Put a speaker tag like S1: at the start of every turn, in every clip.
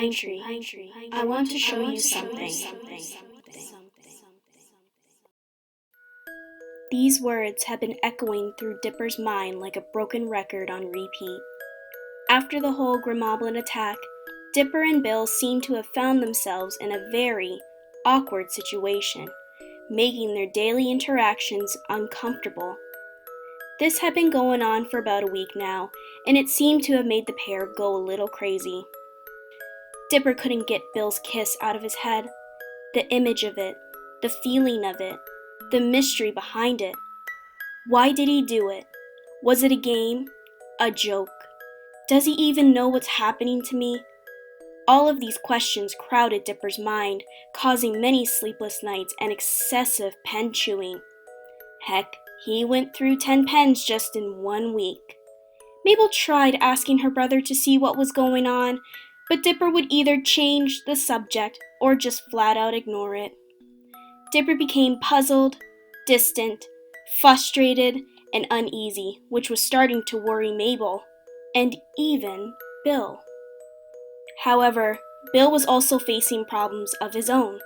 S1: Pinetree, I want to show you something. These words had been echoing through Dipper's mind like a broken record on repeat. After the whole Grimoblin attack, Dipper and Bill seemed to have found themselves in a very awkward situation, making their daily interactions uncomfortable. This had been going on for about a week now, and it seemed to have made the pair go a little crazy. Dipper couldn't get Bill's kiss out of his head. The image of it, the feeling of it, the mystery behind it. Why did he do it? Was it a game? A joke? Does he even know what's happening to me? All of these questions crowded Dipper's mind, causing many sleepless nights and excessive pen chewing. Heck, he went through 10 pens just in 1 week. Mabel tried asking her brother to see what was going on, but Dipper would either change the subject or just flat out ignore it. Dipper became puzzled, distant, frustrated, and uneasy, which was starting to worry Mabel, and even Bill. However, Bill was also facing problems of his own.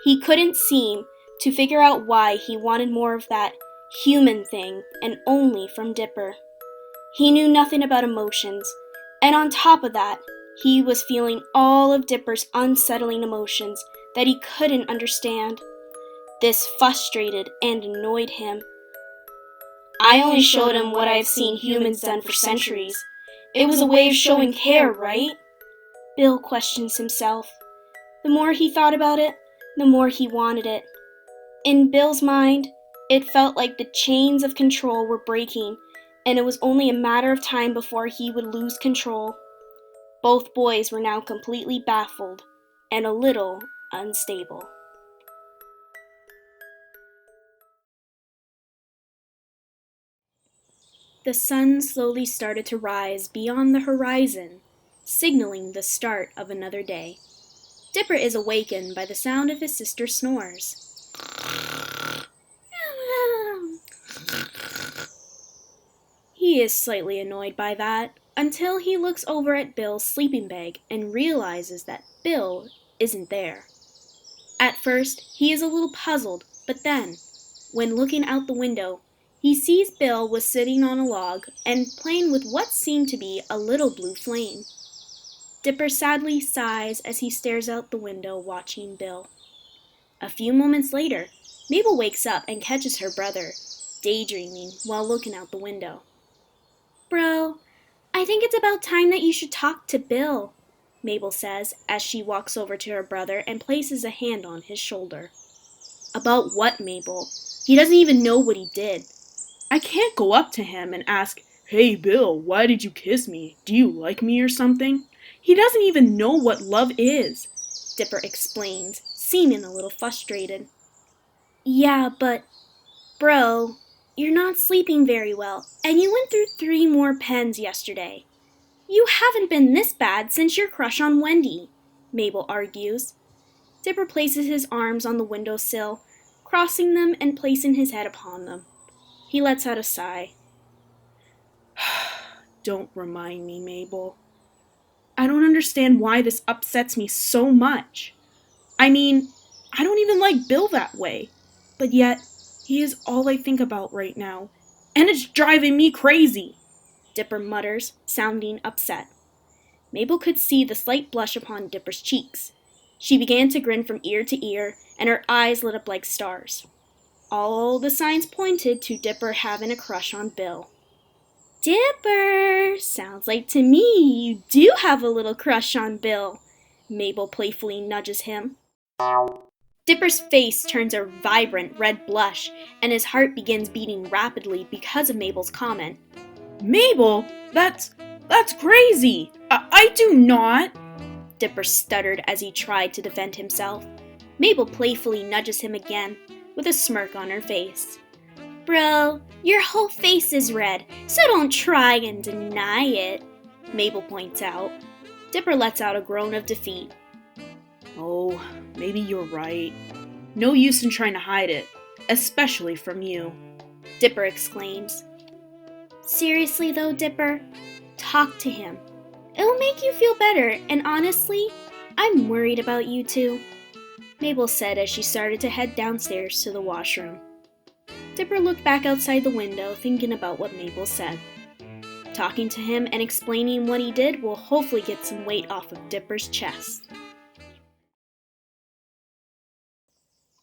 S1: He couldn't seem to figure out why he wanted more of that human thing, and only from Dipper. He knew nothing about emotions, and on top of that, he was feeling all of Dipper's unsettling emotions that he couldn't understand. This frustrated and annoyed him. I only showed him what I've seen humans done for centuries. It was a way of showing care, right? Bill questions himself. The more he thought about it, the more he wanted it. In Bill's mind, it felt like the chains of control were breaking, and it was only a matter of time before he would lose control. Both boys were now completely baffled and a little unstable. The sun slowly started to rise beyond the horizon, signaling the start of another day. Dipper is awakened by the sound of his sister's snores. He is slightly annoyed by that, until he looks over at Bill's sleeping bag and realizes that Bill isn't there. At first, he is a little puzzled, but then, when looking out the window, he sees Bill was sitting on a log and playing with what seemed to be a little blue flame. Dipper sadly sighs as he stares out the window watching Bill. A few moments later, Mabel wakes up and catches her brother, daydreaming while looking out the window. Bro, I think it's about time that you should talk to Bill, Mabel says as she walks over to her brother and places a hand on his shoulder. About what, Mabel? He doesn't even know what he did. I can't go up to him and ask, "Hey Bill, why did you kiss me? Do you like me or something?" He doesn't even know what love is, Dipper explains, seeming a little frustrated. Yeah, but, bro, you're not sleeping very well, and you went through 3 more pens yesterday. You haven't been this bad since your crush on Wendy, Mabel argues. Dipper places his arms on the windowsill, crossing them and placing his head upon them. He lets out a sigh. Don't remind me, Mabel. I don't understand why this upsets me so much. I mean, I don't even like Bill that way, but yet he is all I think about right now, and it's driving me crazy, Dipper mutters, sounding upset. Mabel could see the slight blush upon Dipper's cheeks. She began to grin from ear to ear, and her eyes lit up like stars. All the signs pointed to Dipper having a crush on Bill. Dipper, sounds like to me you do have a little crush on Bill, Mabel playfully nudges him. Dipper's face turns a vibrant red blush, and his heart begins beating rapidly because of Mabel's comment. Mabel, that's crazy! I do not! Dipper stuttered as he tried to defend himself. Mabel playfully nudges him again, with a smirk on her face. Bro, your whole face is red, so don't try and deny it, Mabel points out. Dipper lets out a groan of defeat. Oh, maybe you're right. No use in trying to hide it, especially from you, Dipper exclaims. Seriously though, Dipper, talk to him. It'll make you feel better, and honestly, I'm worried about you two, Mabel said as she started to head downstairs to the washroom. Dipper looked back outside the window, thinking about what Mabel said. Talking to him and explaining what he did will hopefully get some weight off of Dipper's chest.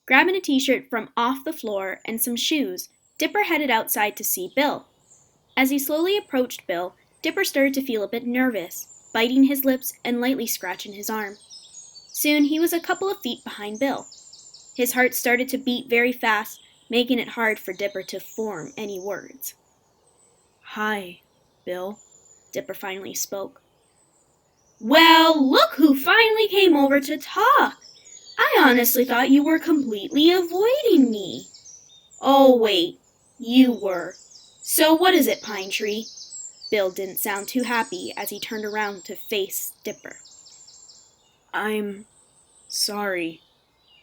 S1: Grabbing a t-shirt from off the floor and some shoes, Dipper headed outside to see Bill. As he slowly approached Bill, Dipper started to feel a bit nervous, biting his lips and lightly scratching his arm. Soon he was a couple of feet behind Bill. His heart started to beat very fast, making it hard for Dipper to form any words.
S2: "Hi, Bill,"
S1: Dipper finally spoke. "Well, look who finally came over to talk! I honestly thought you were completely avoiding me." "Oh, wait, you were. So what is it, Pinetree?" Bill didn't sound too happy as he turned around to face Dipper.
S2: "I'm sorry.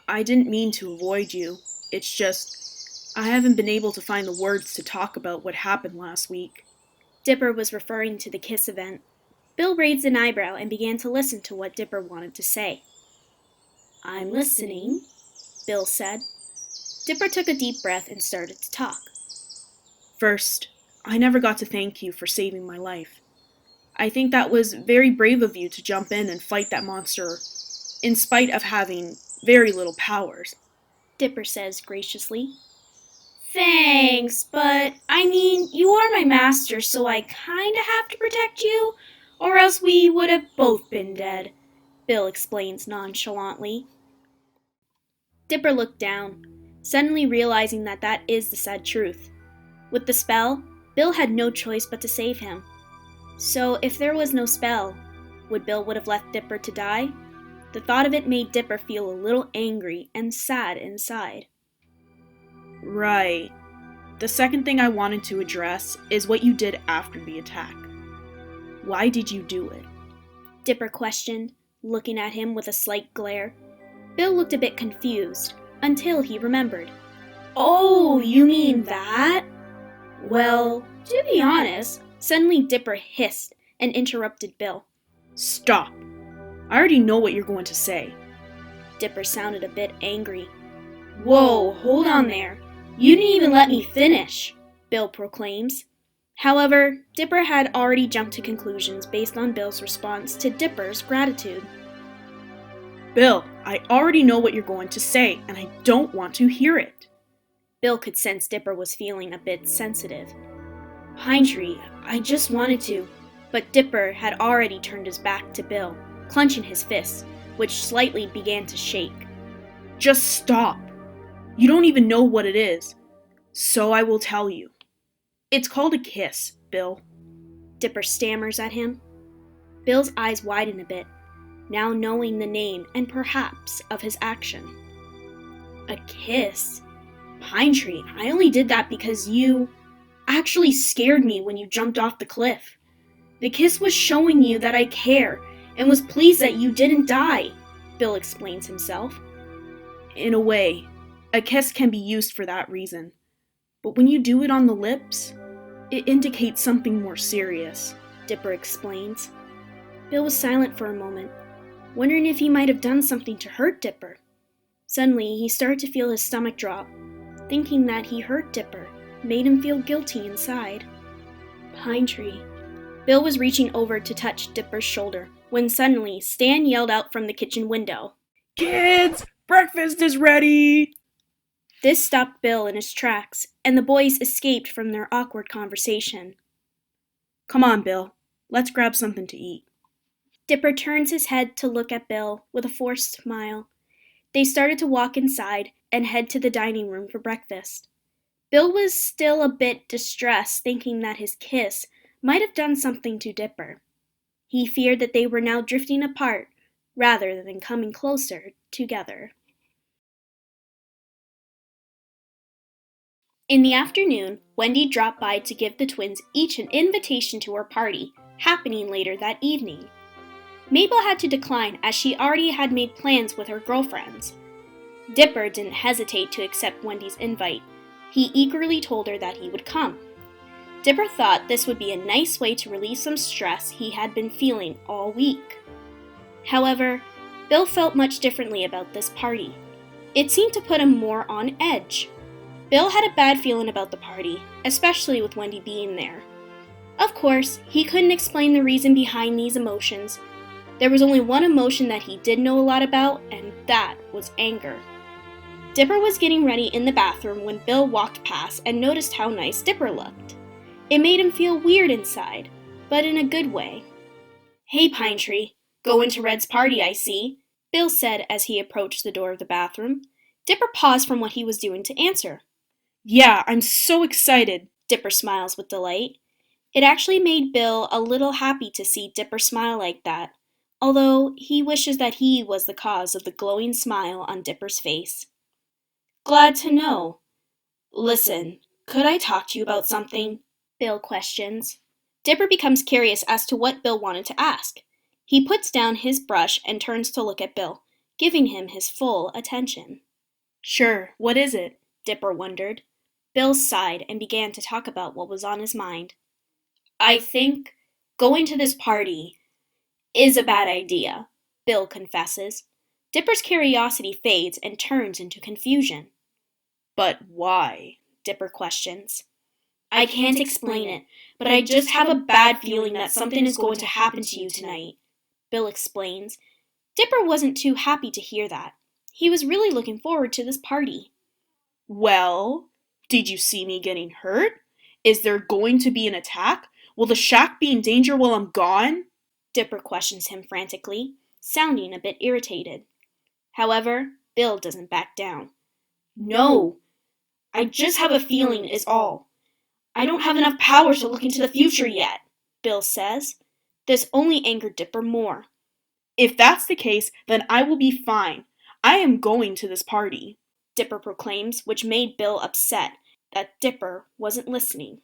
S2: I didn't mean to avoid you. It's just, I haven't been able to find the words to talk about what happened last week."
S1: Dipper was referring to the kiss event. Bill raised an eyebrow and began to listen to what Dipper wanted to say. "I'm listening," Bill said. Dipper took a deep breath and started to talk.
S2: "First, I never got to thank you for saving my life. I think that was very brave of you to jump in and fight that monster, in spite of having very little powers,"
S1: Dipper says graciously. "Thanks, but I mean, you are my master, so I kinda have to protect you, or else we would have both been dead," Bill explains nonchalantly. Dipper looked down, suddenly realizing that that is the sad truth. With the spell, Bill had no choice but to save him. So if there was no spell, would Bill would have left Dipper to die? The thought of it made Dipper feel a little angry and sad inside.
S2: "Right. The second thing I wanted to address is what you did after the attack. Why did you do it?"
S1: Dipper questioned, looking at him with a slight glare. Bill looked a bit confused, until he remembered. "Oh, you mean that? Well, to be honest," suddenly Dipper hissed and interrupted Bill.
S2: "Stop! I already know what you're going to say."
S1: Dipper sounded a bit angry. "Whoa, hold on there. You didn't even let me finish," Bill proclaims. However, Dipper had already jumped to conclusions based on Bill's response to Dipper's gratitude.
S2: "Bill, I already know what you're going to say, and I don't want to hear it."
S1: Bill could sense Dipper was feeling a bit sensitive. "Pinetree, I just wanted to," but Dipper had already turned his back to Bill, clenching his fists, which slightly began to shake.
S2: "Just stop. You don't even know what it is. So I will tell you. It's called a kiss, Bill."
S1: Dipper stammers at him. Bill's eyes widen a bit, now knowing the name and perhaps of his action. "A kiss? Pinetree, I only did that because you actually scared me when you jumped off the cliff. The kiss was showing you that I care and was pleased that you didn't die," Bill explains himself.
S2: "In a way, a kiss can be used for that reason. But when you do it on the lips, it indicates something more serious,"
S1: Dipper explains. Bill was silent for a moment, wondering if he might have done something to hurt Dipper. Suddenly, he started to feel his stomach drop. Thinking that he hurt Dipper made him feel guilty inside. "Pinetree." Bill was reaching over to touch Dipper's shoulder when suddenly Stan yelled out from the kitchen window,
S2: "Kids, breakfast is ready!"
S1: This stopped Bill in his tracks, and the boys escaped from their awkward conversation.
S2: "Come on, Bill. Let's grab something to eat."
S1: Dipper turns his head to look at Bill with a forced smile. They started to walk inside and head to the dining room for breakfast. Bill was still a bit distressed, thinking that his kiss might have done something to Dipper. He feared that they were now drifting apart rather than coming closer together. In the afternoon, Wendy dropped by to give the twins each an invitation to her party, happening later that evening. Mabel had to decline as she already had made plans with her girlfriends. Dipper didn't hesitate to accept Wendy's invite. He eagerly told her that he would come. Dipper thought this would be a nice way to release some stress he had been feeling all week. However, Bill felt much differently about this party. It seemed to put him more on edge. Bill had a bad feeling about the party, especially with Wendy being there. Of course, he couldn't explain the reason behind these emotions. There was only one emotion that he did know a lot about, and that was anger. Dipper was getting ready in the bathroom when Bill walked past and noticed how nice Dipper looked. It made him feel weird inside, but in a good way. "Hey, Pinetree, going to Red's party, I see," Bill said as he approached the door of the bathroom. Dipper paused from what he was doing to answer.
S2: "Yeah, I'm so excited,"
S1: Dipper smiles with delight. It actually made Bill a little happy to see Dipper smile like that, although he wishes that he was the cause of the glowing smile on Dipper's face. "Glad to know. Listen, could I talk to you about something?" Bill questions. Dipper becomes curious as to what Bill wanted to ask. He puts down his brush and turns to look at Bill, giving him his full attention.
S2: "Sure, what is it?"
S1: Dipper wondered. Bill sighed and began to talk about what was on his mind. "I think going to this party is a bad idea," Bill confesses. Dipper's curiosity fades and turns into confusion.
S2: "But why?"
S1: Dipper questions. "I can't explain it, but I just have a bad feeling that something is going to happen to you tonight," Bill explains. Dipper wasn't too happy to hear that. He was really looking forward to this party.
S2: "Well, did you see me getting hurt? Is there going to be an attack? Will the shack be in danger while I'm gone?"
S1: Dipper questions him frantically, sounding a bit irritated. However, Bill doesn't back down. "No, I just have a feeling is all. I don't have enough power to look into the future yet," Bill says. This only angered Dipper more.
S2: "If that's the case, then I will be fine. I am going to this party,"
S1: Dipper proclaims, which made Bill upset that Dipper wasn't listening.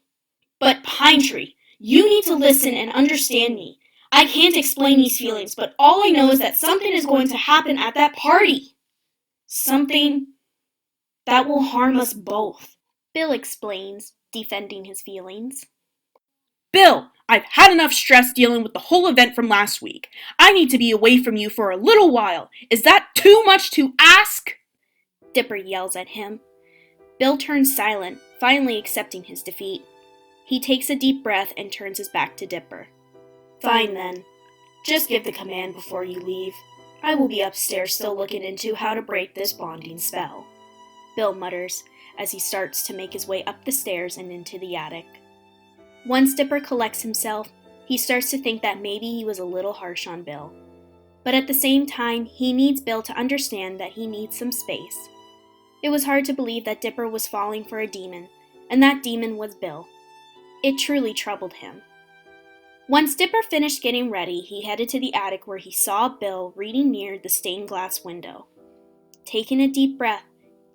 S1: "But Pinetree, you need to listen and understand me. I can't explain these feelings, but all I know is that something is going to happen at that party. Something that will harm us both," Bill explains, defending his feelings.
S2: "Bill, I've had enough stress dealing with the whole event from last week. I need to be away from you for a little while. Is that too much to ask?"
S1: Dipper yells at him. Bill turns silent, finally accepting his defeat. He takes a deep breath and turns his back to Dipper. "Fine then. Just give the command before you leave. I will be upstairs still looking into how to break this bonding spell," Bill mutters as he starts to make his way up the stairs and into the attic. Once Dipper collects himself, he starts to think that maybe he was a little harsh on Bill. But at the same time, he needs Bill to understand that he needs some space. It was hard to believe that Dipper was falling for a demon, and that demon was Bill. It truly troubled him. Once Dipper finished getting ready, he headed to the attic where he saw Bill reading near the stained glass window. Taking a deep breath,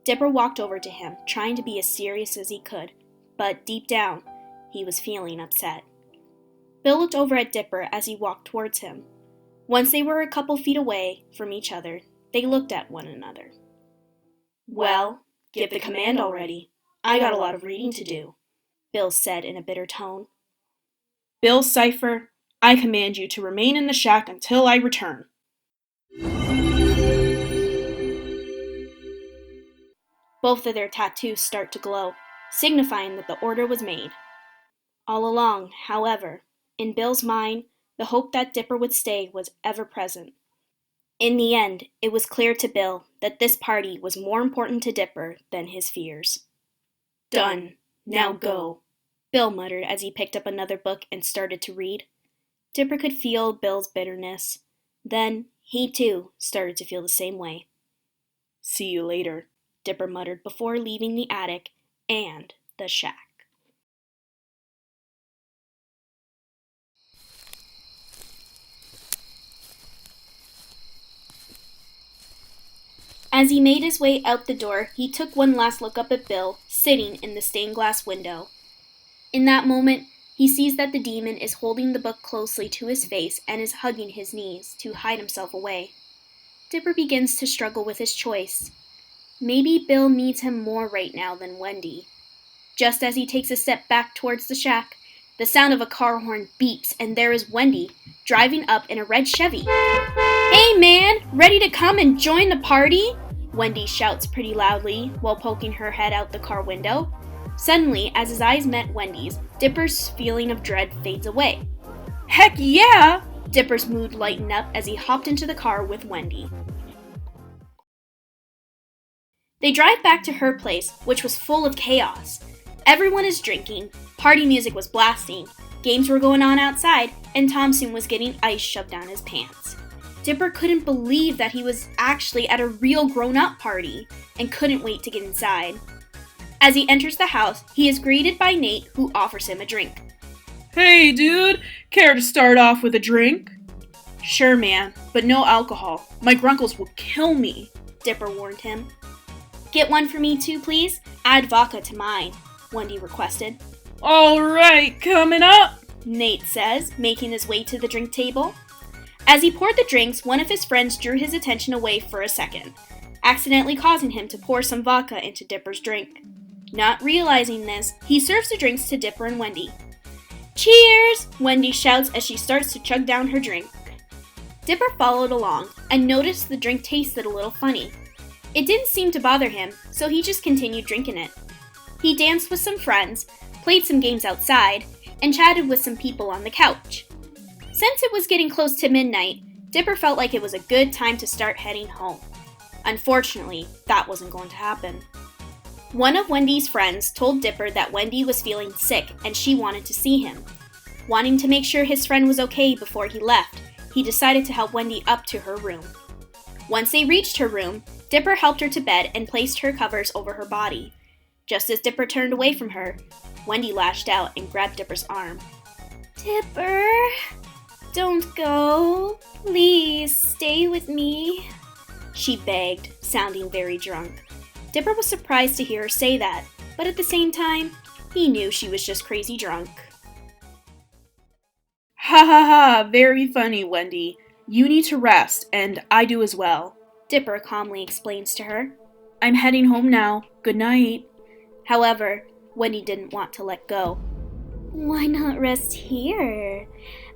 S1: Dipper walked over to him, trying to be as serious as he could, but deep down, he was feeling upset. Bill looked over at Dipper as he walked towards him. Once they were a couple feet away from each other, they looked at one another. "Well, give the command already. I got a lot of reading to do," Bill said in a bitter tone.
S2: "Bill Cipher, I command you to remain in the shack until I return."
S1: Both of their tattoos start to glow, signifying that the order was made. All along, however, in Bill's mind, the hope that Dipper would stay was ever present. In the end, it was clear to Bill that this party was more important to Dipper than his fears. "Done. Now go," Bill muttered as he picked up another book and started to read. Dipper could feel Bill's bitterness. Then, he too started to feel the same way.
S2: "See you later,"
S1: Dipper muttered before leaving the attic and the shack. As he made his way out the door, he took one last look up at Bill, sitting in the stained glass window. In that moment, he sees that the demon is holding the book closely to his face and is hugging his knees to hide himself away. Dipper begins to struggle with his choice. Maybe Bill needs him more right now than Wendy. Just as he takes a step back towards the shack, the sound of a car horn beeps, and there is Wendy, driving up in a red Chevy. "Hey man, ready to come and join the party?" Wendy shouts pretty loudly while poking her head out the car window. Suddenly, as his eyes met Wendy's, Dipper's feeling of dread fades away.
S2: Heck yeah!
S1: Dipper's mood lightened up as he hopped into the car with Wendy. They drive back to her place, which was full of chaos. Everyone is drinking, party music was blasting, games were going on outside, and Thompson was getting ice shoved down his pants. Dipper couldn't believe that he was actually at a real grown-up party, and couldn't wait to get inside. As he enters the house, he is greeted by Nate, who offers him a drink.
S2: Hey dude, care to start off with a drink? Sure man, but no alcohol. My grunkles will kill me,
S1: Dipper warned him. Get one for me too, please. Add vodka to mine, Wendy requested.
S2: Alright, coming up,
S1: Nate says, making his way to the drink table. As he poured the drinks, one of his friends drew his attention away for a second, accidentally causing him to pour some vodka into Dipper's drink. Not realizing this, he serves the drinks to Dipper and Wendy. Cheers! Wendy shouts as she starts to chug down her drink. Dipper followed along and noticed the drink tasted a little funny. It didn't seem to bother him, so he just continued drinking it. He danced with some friends, played some games outside, and chatted with some people on the couch. Since it was getting close to midnight, Dipper felt like it was a good time to start heading home. Unfortunately, that wasn't going to happen. One of Wendy's friends told Dipper that Wendy was feeling sick and she wanted to see him. Wanting to make sure his friend was okay before he left, he decided to help Wendy up to her room. Once they reached her room, Dipper helped her to bed and placed her covers over her body. Just as Dipper turned away from her, Wendy lashed out and grabbed Dipper's arm. Dipper, don't go. Please, stay with me, she begged, sounding very drunk. Dipper was surprised to hear her say that, but at the same time, he knew she was just crazy drunk.
S2: Ha ha ha, very funny, Wendy. You need to rest, and I do as well,
S1: Dipper calmly explains to her.
S2: I'm heading home now. Good night.
S1: However, Wendy didn't want to let go. Why not rest here?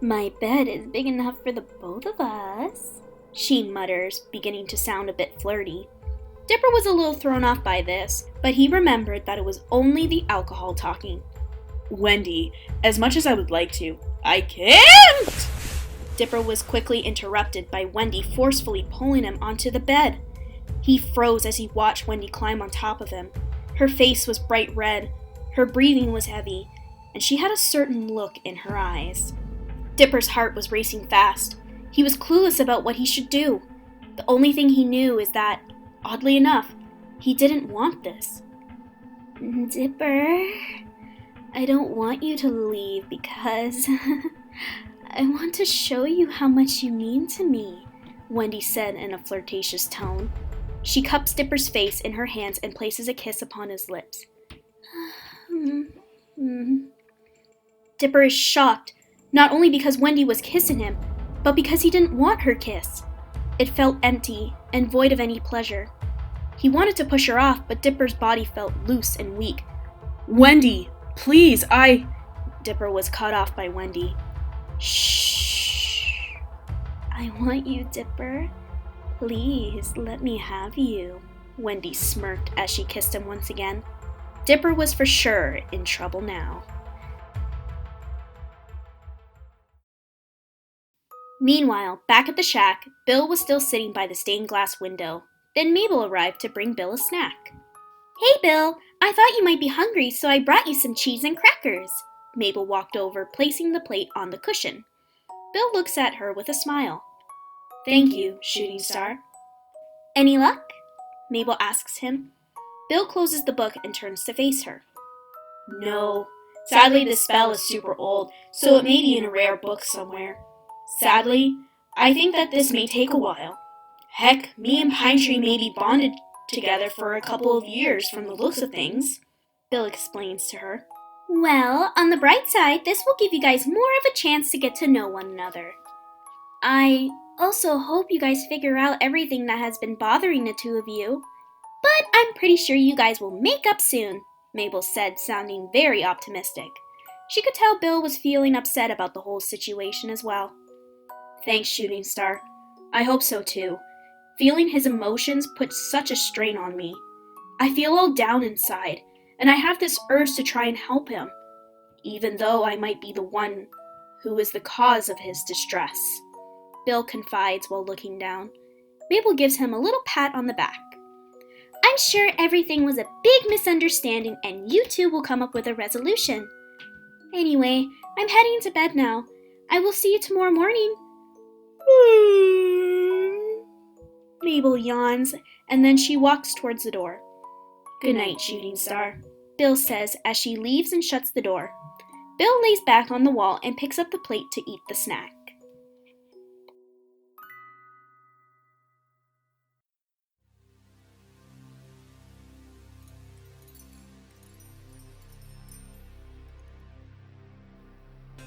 S1: My bed is big enough for the both of us, she mutters, beginning to sound a bit flirty. Dipper was a little thrown off by this, but he remembered that it was only the alcohol talking.
S2: Wendy, as much as I would like to, I can't!
S1: Dipper was quickly interrupted by Wendy forcefully pulling him onto the bed. He froze as he watched Wendy climb on top of him. Her face was bright red, her breathing was heavy, and she had a certain look in her eyes. Dipper's heart was racing fast. He was clueless about what he should do. The only thing he knew is that, oddly enough, he didn't want this. Dipper, I don't want you to leave because I want to show you how much you mean to me, Wendy said in a flirtatious tone. She cups Dipper's face in her hands and places a kiss upon his lips. Dipper is shocked, not only because Wendy was kissing him, but because he didn't want her kiss. It felt empty and void of any pleasure. He wanted to push her off, but Dipper's body felt loose and weak.
S2: Wendy, please,
S1: Dipper was cut off by Wendy. Shh. I want you, Dipper. Please, let me have you, Wendy smirked as she kissed him once again. Dipper was for sure in trouble now. Meanwhile, back at the shack, Bill was still sitting by the stained glass window. Then Mabel arrived to bring Bill a snack. Hey, Bill, I thought you might be hungry, so I brought you some cheese and crackers. Mabel walked over, placing the plate on the cushion. Bill looks at her with a smile. Thank you, Shooting Star. Any luck? Mabel asks him. Bill closes the book and turns to face her. No. Sadly, this spell is super old, so it may be in a rare book somewhere. Sadly, I think that this may take a while. Heck, me and Pinetree may be bonded together for a couple of years from the looks of things, Bill explains to her. Well, on the bright side, this will give you guys more of a chance to get to know one another. I also hope you guys figure out everything that has been bothering the two of you. But I'm pretty sure you guys will make up soon, Mabel said, sounding very optimistic. She could tell Bill was feeling upset about the whole situation as well. Thanks, Shooting Star. I hope so too. Feeling his emotions puts such a strain on me. I feel all down inside, and I have this urge to try and help him, even though I might be the one who is the cause of his distress. Bill confides while looking down. Mabel gives him a little pat on the back. I'm sure everything was a big misunderstanding and you two will come up with a resolution. Anyway, I'm heading to bed now. I will see you tomorrow morning. Mabel yawns, and then she walks towards the door. Good night, Shooting Star, Bill says as she leaves and shuts the door. Bill lays back on the wall and picks up the plate to eat the snack.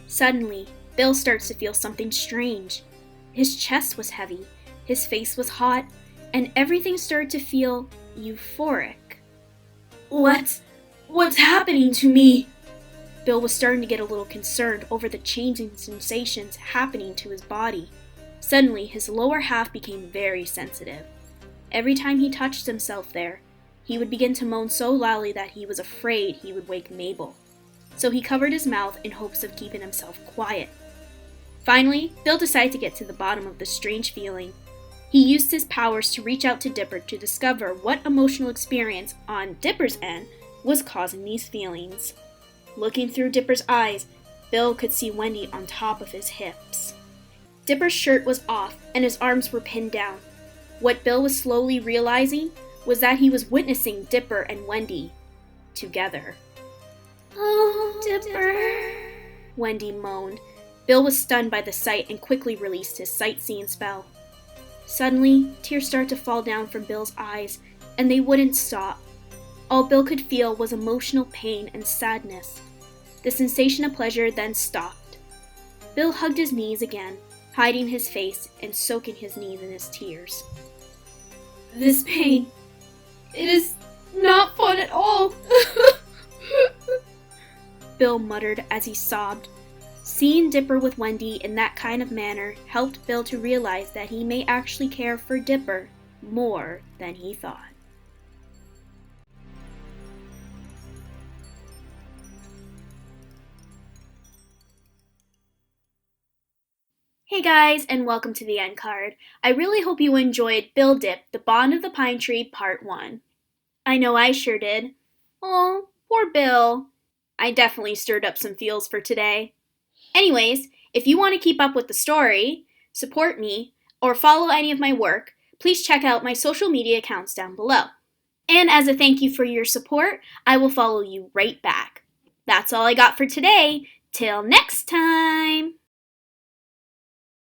S1: Suddenly, Bill starts to feel something strange. His chest was heavy, his face was hot, and everything started to feel euphoric. What's happening to me? Bill was starting to get a little concerned over the changing sensations happening to his body. Suddenly, his lower half became very sensitive. Every time he touched himself there, he would begin to moan so loudly that he was afraid he would wake Mabel. So he covered his mouth in hopes of keeping himself quiet. Finally, Bill decided to get to the bottom of the strange feeling. He used his powers to reach out to Dipper to discover what emotional experience on Dipper's end was causing these feelings. Looking through Dipper's eyes, Bill could see Wendy on top of his hips. Dipper's shirt was off and his arms were pinned down. What Bill was slowly realizing was that he was witnessing Dipper and Wendy together. Oh, Dipper, Wendy moaned. Bill was stunned by the sight and quickly released his sightseeing spell. Suddenly, tears started to fall down from Bill's eyes, and they wouldn't stop. All Bill could feel was emotional pain and sadness. The sensation of pleasure then stopped. Bill hugged his knees again, hiding his face and soaking his knees in his tears. This pain, it is not fun at all. Bill muttered as he sobbed. Seeing Dipper with Wendy in that kind of manner helped Bill to realize that he may actually care for Dipper more than he thought. Hey guys, and welcome to the end card. I really hope you enjoyed BillDip, The Bond of the Pinetree, Part 1. I know I sure did. Aw, poor Bill. I definitely stirred up some feels for today. Anyways, if you want to keep up with the story, support me, or follow any of my work, please check out my social media accounts down below. And as a thank you for your support, I will follow you right back. That's all I got for today. Till next time!